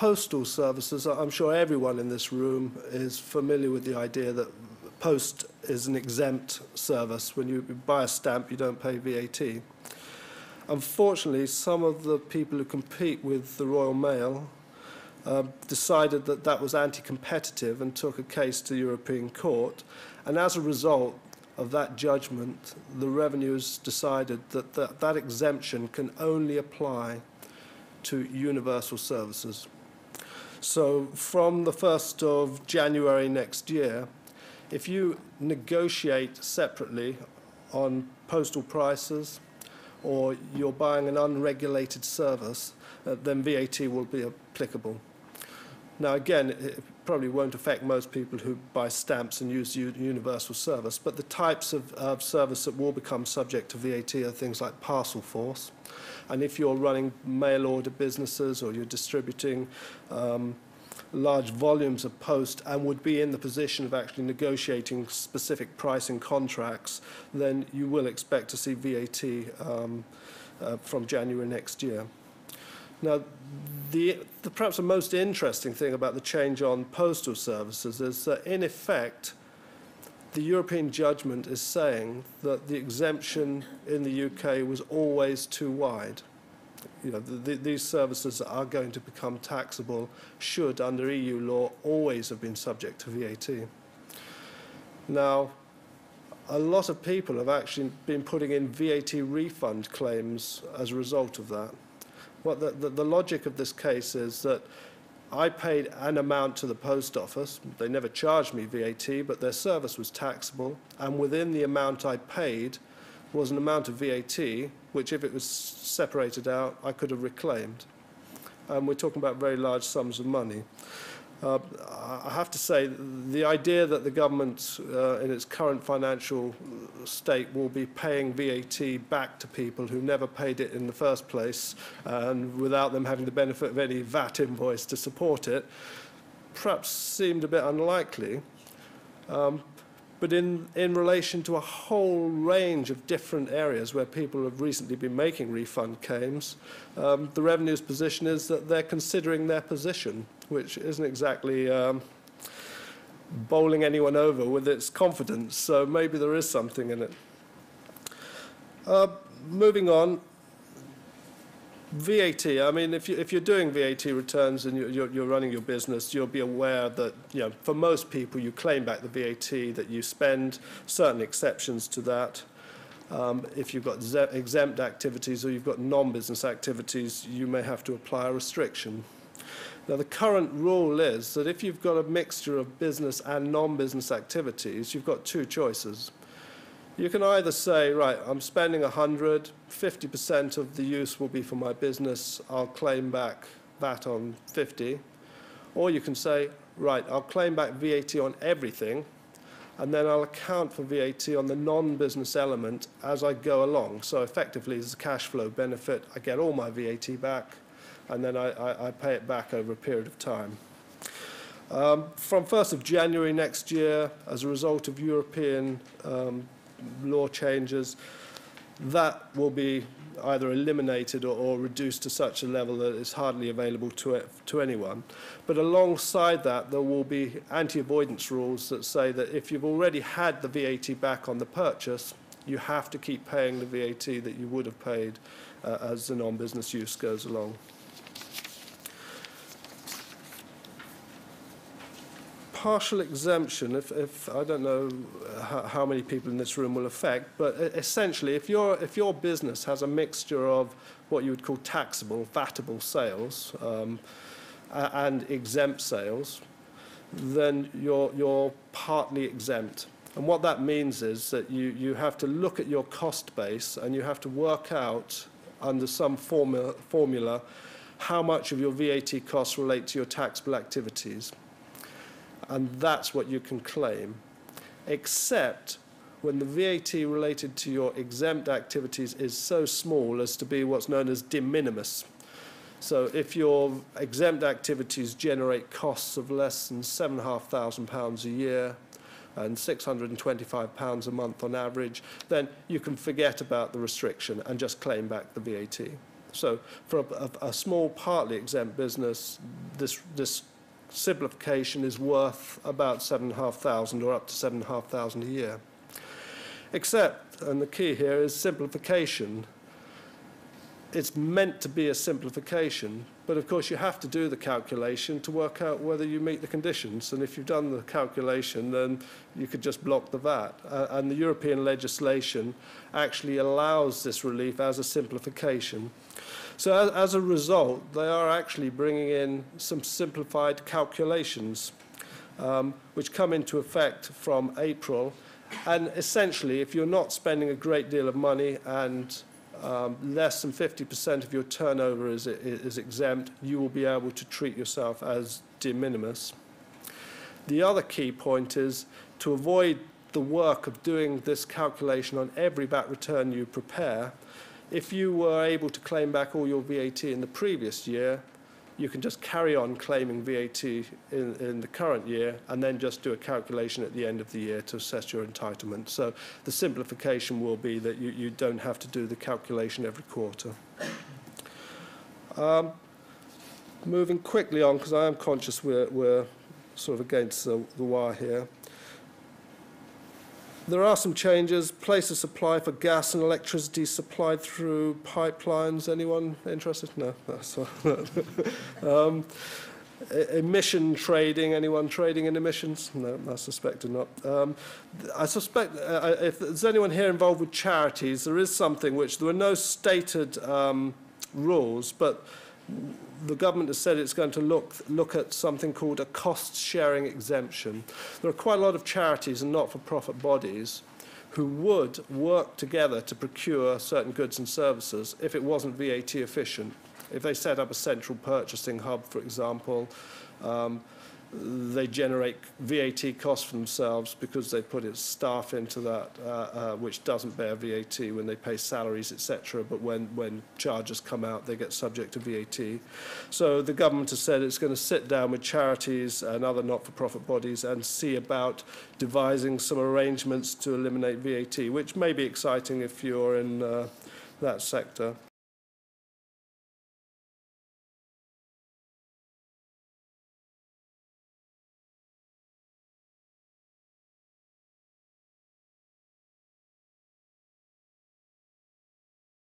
postal services, I'm sure everyone in this room is familiar with the idea that post is an exempt service. When you buy a stamp, you don't pay VAT. Unfortunately, some of the people who compete with the Royal Mail decided that that was anti-competitive and took a case to the European Court. And as a result of that judgment, the Revenue's decided that that exemption can only apply to universal services. So from the 1st of January next year, if you negotiate separately on postal prices or you're buying an unregulated service, then VAT will be applicable. Now again, it probably won't affect most people who buy stamps and use universal service, but the types of service that will become subject to VAT are things like parcel force. And if you're running mail order businesses or you're distributing large volumes of post and would be in the position of actually negotiating specific pricing contracts, then you will expect to see VAT from January next year. Now, perhaps the most interesting thing about the change on postal services is that, in effect, the European judgment is saying that the exemption in the UK was always too wide. You know, these services are going to become taxable should, under EU law, always have been subject to VAT. Now, a lot of people have actually been putting in VAT refund claims as a result of that. What the logic of this case is that I paid an amount to the post office. They never charged me VAT, but their service was taxable, and within the amount I paid was an amount of VAT, which if it was separated out, I could have reclaimed. And we're talking about very large sums of money. I have to say, the idea that the government, in its current financial state, will be paying VAT back to people who never paid it in the first place, and without them having the benefit of any VAT invoice to support it, perhaps seemed a bit unlikely. But in relation to a whole range of different areas where people have recently been making refund claims, the Revenue's position is that they're considering their position, which isn't exactly bowling anyone over with its confidence, so maybe there is something in it. Moving on, VAT. I mean, if you're doing VAT returns and you're running your business, you'll be aware that, you know, for most people, you claim back the VAT that you spend. Certain exceptions to that. If you've got exempt activities or you've got non-business activities, you may have to apply a restriction. Now, the current rule is that if you've got a mixture of business and non-business activities, you've got two choices. You can either say, right, I'm spending 100, 50% of the use will be for my business, I'll claim back VAT on 50. Or you can say, right, I'll claim back VAT on everything, and then I'll account for VAT on the non-business element as I go along. So effectively, as a cash flow benefit, I get all my VAT back, and then I pay it back over a period of time. From 1st of January next year, as a result of European law changes, that will be either eliminated or reduced to such a level that it's hardly available to anyone. But alongside that, there will be anti-avoidance rules that say that if you've already had the VAT back on the purchase, you have to keep paying the VAT that you would have paid as the non-business use goes along. Partial exemption, if I don't know how many people in this room will affect, but essentially, if your business has a mixture of what you would call taxable, VATable sales and exempt sales, then you're partly exempt. And what that means is that you have to look at your cost base and you have to work out under some formula how much of your VAT costs relate to your taxable activities. And that's what you can claim, except when the VAT related to your exempt activities is so small as to be what's known as de minimis. So if your exempt activities generate costs of less than £7,500 a year and £625 a month on average, then you can forget about the restriction and just claim back the VAT. So for a small, partly exempt business, this simplification is worth about $7,500 or up to $7,500 a year. Except, and the key here is simplification. It's meant to be a simplification, but of course you have to do the calculation to work out whether you meet the conditions. And if you've done the calculation, then you could just block the VAT. And the European legislation actually allows this relief as a simplification. So as a result, they are actually bringing in some simplified calculations, which come into effect from April. And essentially, if you're not spending a great deal of money and less than 50% of your turnover is exempt, you will be able to treat yourself as de minimis. The other key point is to avoid the work of doing this calculation on every VAT return you prepare. If you were able to claim back all your VAT in the previous year, you can just carry on claiming VAT in the current year and then just do a calculation at the end of the year to assess your entitlement. So the simplification will be that you don't have to do the calculation every quarter. Moving quickly on, because I am conscious we're sort of against the wire here. There are some changes. Place of supply for gas and electricity supplied through pipelines. Anyone interested? No. That's emission trading. Anyone trading in emissions? No, I suspected not. I suspect if there's anyone here involved with charities, there is something which there are no stated rules, but the government has said it's going to look at something called a cost-sharing exemption. There are quite a lot of charities and not-for-profit bodies who would work together to procure certain goods and services if it wasn't VAT efficient. If they set up a central purchasing hub, for example, they generate VAT costs for themselves because they put its staff into that, which doesn't bear VAT when they pay salaries, etc. But when charges come out, they get subject to VAT. So the government has said it's going to sit down with charities and other not-for-profit bodies and see about devising some arrangements to eliminate VAT, which may be exciting if you're in that sector.